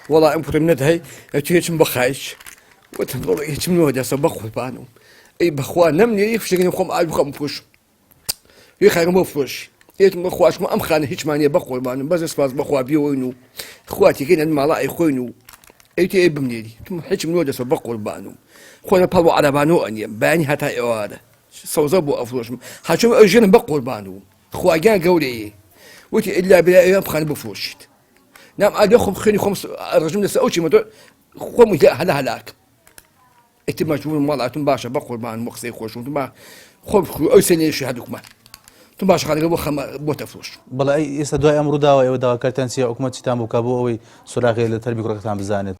والله ام كنت ندهي هيك بخايش وتنظر هيك من وجه بخو بانو اي بخوا نمني يفشقني خم عاد بخم فوش يخير مو فوش هيك بخواش ما امخان هيك ماني بخو بانو بس اسفاز بخوا بيوينو اخواتي كاين المالا يخوينو ايتي اي بمنيلي هيك من وجه بخو بانو خونا بالو على بانو اني باني هتا ايواده صوزبو افروش حاشم اجن بخو بانو خوا جان قولي وتي الا بلا ايام خان بفوشت نعم عاد يخم خيني خمس الرجل نسا اوشي مدو خم لا هلاك انت ما تشوفون مالها تنباشا بقول مع المخزي خوش وانتم خم اي سنه شهادوك ما تنباشا خالي بو خم بو تفروش بەڵێ ئێستا دوای ئەم ڕووداوە ئێوە داواکارتان چییە حکوومەت چیتان بۆ کە بۆ ئەوەی سوراغی لە تەربی کوڕەکەتان بزانێت